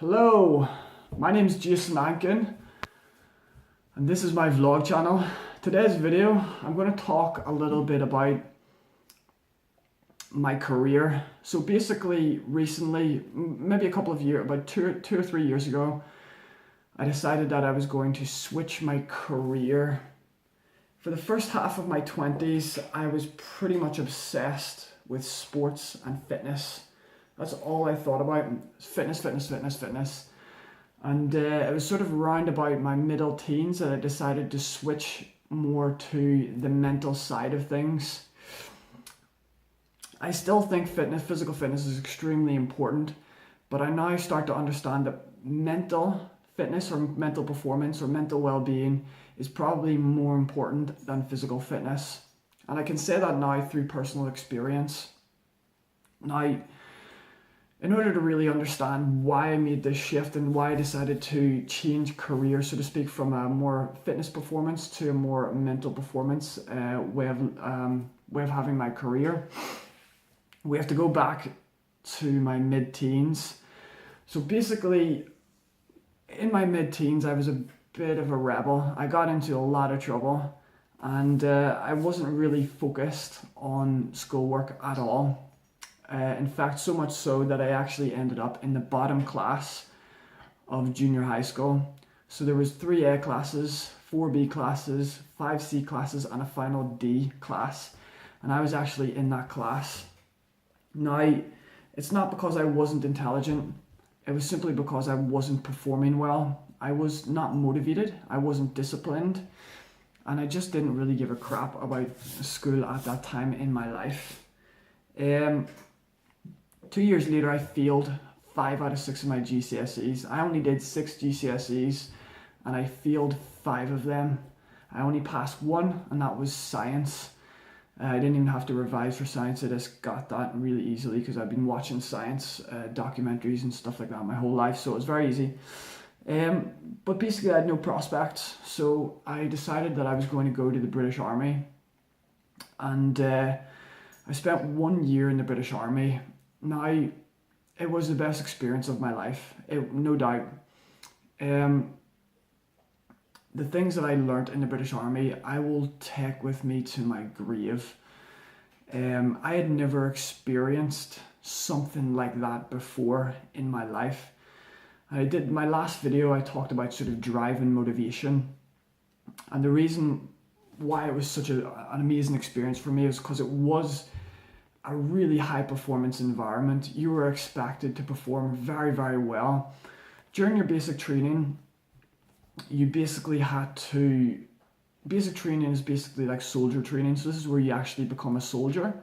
Hello, my name is Jason Ankin and this is my vlog channel. Today's video, I'm going to talk a little bit about my career. So basically recently, maybe a couple of years, about two or 3 years ago, I decided that I was going to switch my career. For the first half of my 20s, I was pretty much obsessed with sports and fitness. That's all I thought about, fitness. And it was sort of around about my middle teens that I decided to switch more to the mental side of things. I still think physical fitness is extremely important, but I now start to understand that mental fitness or mental performance or mental well-being is probably more important than physical fitness. And I can say that now through personal experience. Now, in order to really understand why I made this shift and why I decided to change career, so to speak, from a more fitness performance to a more mental performance way of having my career, we have to go back to my mid-teens. So basically, in my mid-teens, I was a bit of a rebel. I got into a lot of trouble, and I wasn't really focused on schoolwork at all. In fact, so much so that I actually ended up in the bottom class of junior high school. So there was 3 A classes, 4 B classes, 5 C classes, and a final D class. And I was actually in that class. Now, it's not because I wasn't intelligent. It was simply because I wasn't performing well. I was not motivated. I wasn't disciplined. And I just didn't really give a crap about school at that time in my life. 2 years later, I failed 5 out of 6 of my GCSEs. I only did 6 GCSEs and I failed 5 of them. I only passed 1, and that was science. I didn't even have to revise for science. I just got that really easily because I've been watching science documentaries and stuff like that my whole life, so it was very easy. But basically I had no prospects, so I decided that I was going to go to the British Army. And I spent 1 year in the British Army. Now, it was the best experience of my life, no doubt. The things that I learned in the British Army, I will take with me to my grave. I had never experienced something like that before in my life. I did my last video, I talked about sort of drive and motivation. And the reason why it was such an amazing experience for me is because it was a really high performance environment. You were expected to perform very, very well. During your basic training, you basically had to, basic training is basically like soldier training. So this is where you actually become a soldier.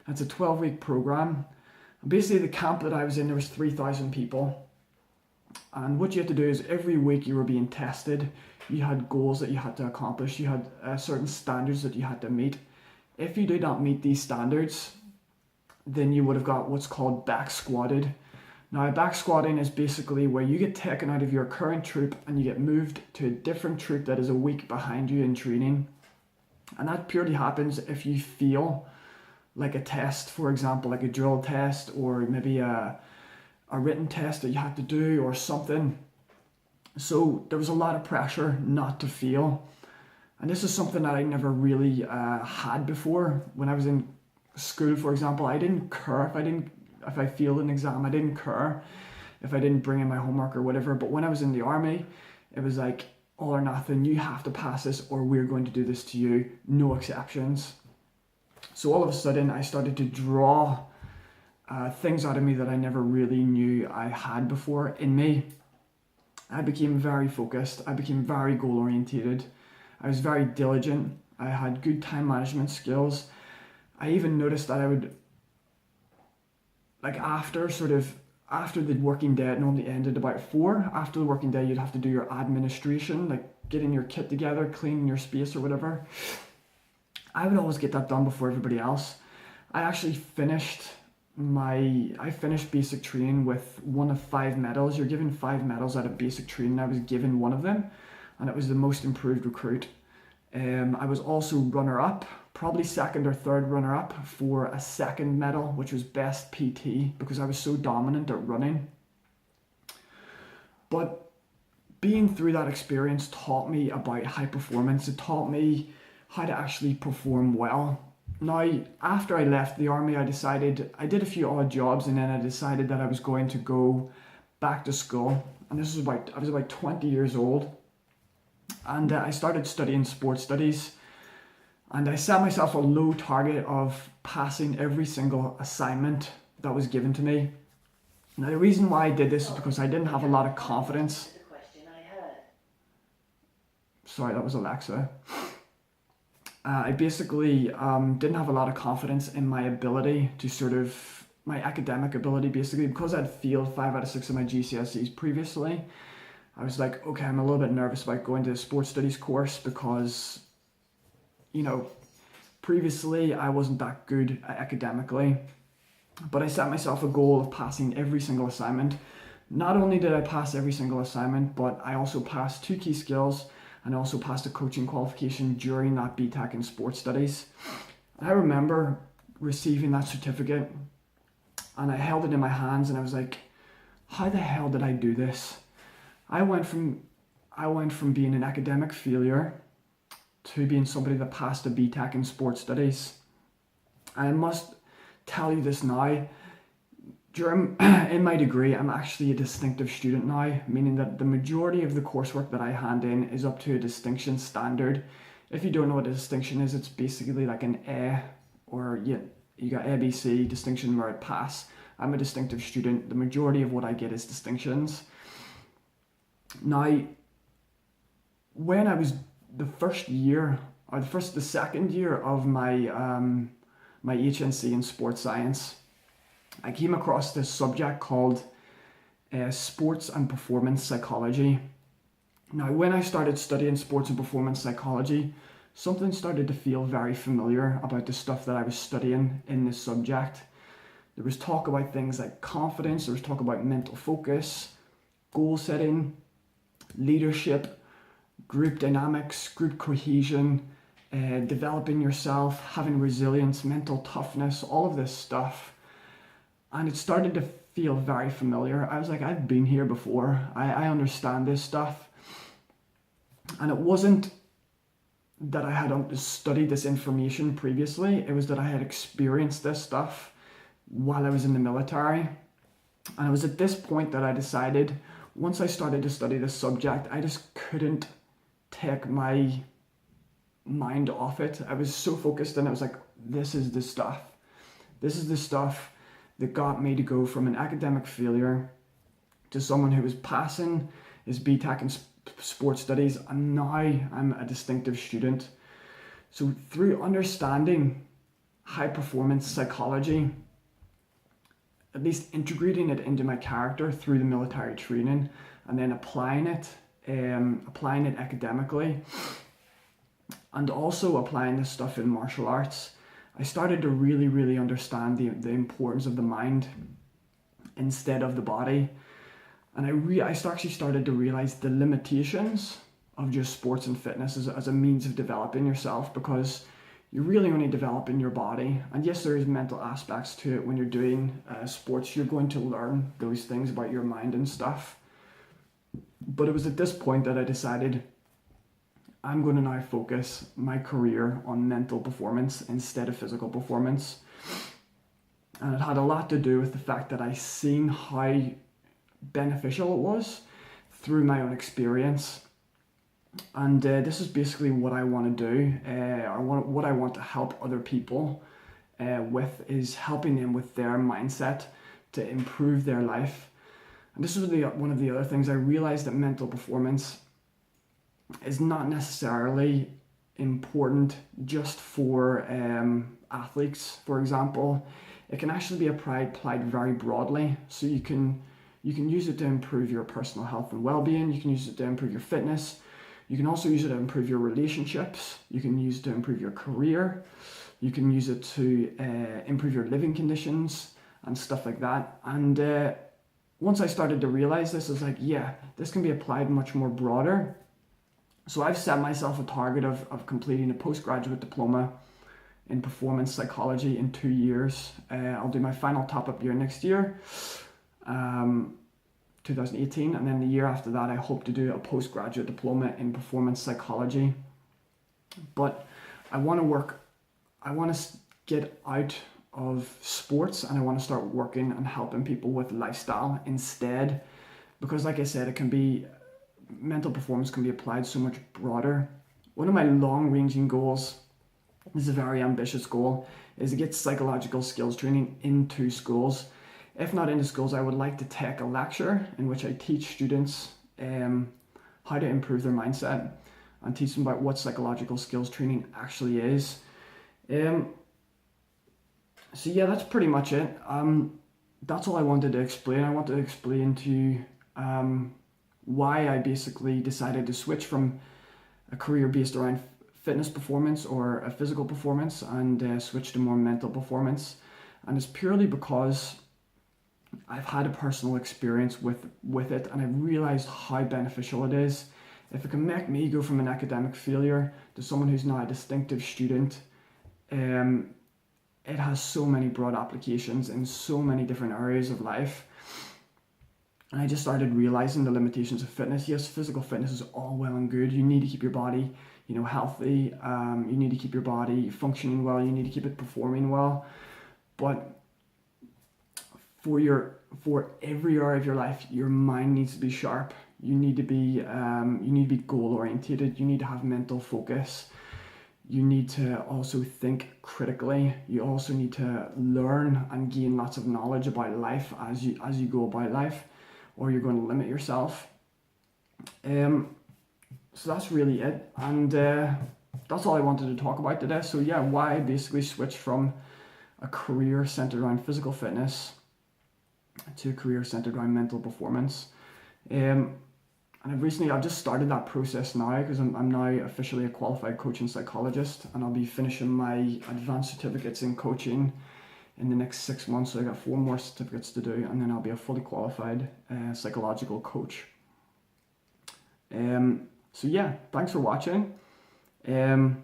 It's a 12-week program. Basically the camp that I was in, there was 3,000 people. And what you had to do is every week you were being tested. You had goals that you had to accomplish. You had certain standards that you had to meet. If you did not meet these standards, then you would have got what's called back squatted. Now, back squatting is basically where you get taken out of your current troop and you get moved to a different troop that is a week behind you in training. And that purely happens if you fail like a test, for example, like a drill test, or maybe a written test that you had to do or something. So there was a lot of pressure not to fail. And this is something that I never really had before. When I was in school, for example, I didn't care if I failed an exam. I didn't care if I didn't bring in my homework or whatever. But when I was in the army, it was like all or nothing. You have to pass this or we're going to do this to you. No exceptions. So all of a sudden I started to draw things out of me that I never really knew I had before in me. I became very focused. I became very goal orientated. I was very diligent. I had good time management skills. I even noticed that I would, like after the working day, it normally ended about 4. After the working day, you'd have to do your administration, like getting your kit together, cleaning your space or whatever. I would always get that done before everybody else. I actually finished basic training with 1 of 5 medals. You're given 5 medals out of basic training. I was given 1 of them, and it was the most improved recruit. I was also runner-up, probably 2nd or 3rd runner-up for a 2nd medal, which was best PT, because I was so dominant at running. But being through that experience taught me about high performance. It taught me how to actually perform well. Now, after I left the army, I did a few odd jobs, and then I decided that I was going to go back to school. And I was about 20 years old. And I started studying sports studies. And I set myself a low target of passing every single assignment that was given to me. Now, the reason why I did this is because I didn't have a lot of confidence. Sorry, that was Alexa. I basically didn't have a lot of confidence in my ability to my academic ability, basically, because I'd failed 5 out of 6 of my GCSEs previously. I was like, okay, I'm a little bit nervous about going to a sports studies course because, previously I wasn't that good academically. But I set myself a goal of passing every single assignment. Not only did I pass every single assignment, but I also passed 2 key skills, and I also passed a coaching qualification during that BTEC in sports studies. I remember receiving that certificate, and I held it in my hands, and I was like, how the hell did I do this? I went from being an academic failure to being somebody that passed a BTEC in sports studies. I must tell you this now. In my degree, I'm actually a distinctive student now, meaning that the majority of the coursework that I hand in is up to a distinction standard. If you don't know what a distinction is, it's basically like an A, or you got A, B, C, distinction, merit, pass. I'm a distinctive student. The majority of what I get is distinctions. Now, when I was the second year of my my HNC in sports science, I came across this subject called sports and performance psychology. Now, when I started studying sports and performance psychology, something started to feel very familiar about the stuff that I was studying in this subject. There was talk about things like confidence, there was talk about mental focus, goal setting, leadership, group dynamics, group cohesion, developing yourself, having resilience, mental toughness, all of this stuff. And it started to feel very familiar. I was like, I've been here before. I understand this stuff. And it wasn't that I had studied this information previously. It was that I had experienced this stuff while I was in the military. And it was at this point that I decided, once I started to study this subject, I just couldn't take my mind off it. I was so focused, and I was like, this is the stuff. This is the stuff that got me to go from an academic failure to someone who was passing his BTEC in sports studies, and now I'm a distinctive student. So through understanding high performance psychology, at least integrating it into my character through the military training, and then applying it academically, and also applying this stuff in martial arts, I started to really, really understand the importance of the mind instead of the body. And I actually started to realize the limitations of just sports and fitness as a means of developing yourself, because you're really only developing your body. And yes, there is mental aspects to it. When you're doing sports, you're going to learn those things about your mind and stuff. But it was at this point that I decided, I'm going to now focus my career on mental performance instead of physical performance. And it had a lot to do with the fact that I seen how beneficial it was through my own experience. And this is basically what I want to do, what I want to help other people with, is helping them with their mindset to improve their life. And this was one of the other things I realized, that mental performance is not necessarily important just for athletes, for example. It can actually be applied very broadly. So you can use it to improve your personal health and well-being. You can use it to improve your fitness. You can also use it to improve your relationships. You can use it to improve your career. You can use it to improve your living conditions and stuff like that. And once I started to realize this, I was like, yeah, this can be applied much more broader. So I've set myself a target of completing a postgraduate diploma in performance psychology in 2 years. I'll do my final top-up year next year. 2018, and then the year after that I hope to do a postgraduate diploma in performance psychology. But I want to get out of sports, and I want to start working and helping people with lifestyle instead, because like I said, mental performance can be applied so much broader. One of my long-ranging goals, this is a very ambitious goal, is to get psychological skills training into schools. If not into schools, I would like to take a lecture in which I teach students how to improve their mindset and teach them about what psychological skills training actually is. So yeah, that's pretty much it. That's all I wanted to explain. I want to explain to you why I basically decided to switch from a career based around fitness performance or a physical performance and switch to more mental performance. And it's purely because I've had a personal experience with it, and I realized how beneficial it is. If it can make me go from an academic failure to someone who's now a distinctive student, it has so many broad applications in so many different areas of life. And I just started realizing the limitations of fitness. Yes, physical fitness is all well and good. You need to keep your body, healthy. You need to keep your body functioning well. You need to keep it performing well. But for every area of your life, your mind needs to be sharp. You need to be goal oriented. You need to have mental focus. You need to also think critically. You also need to learn and gain lots of knowledge about life as you go about life, or you're going to limit yourself. So that's really it, and that's all I wanted to talk about today. So yeah, why I basically switched from a career centered around physical fitness to a career centered around mental performance. And I've just started that process now, because I'm now officially a qualified coach and psychologist, and I'll be finishing my advanced certificates in coaching in the next 6 months. So I got 4 more certificates to do, and then I'll be a fully qualified psychological coach. So yeah, thanks for watching. My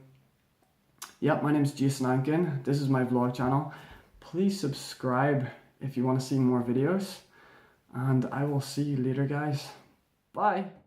name's Jason Ankin. This is my vlog channel. Please subscribe if you want to see more videos, and I will see you later, guys. Bye.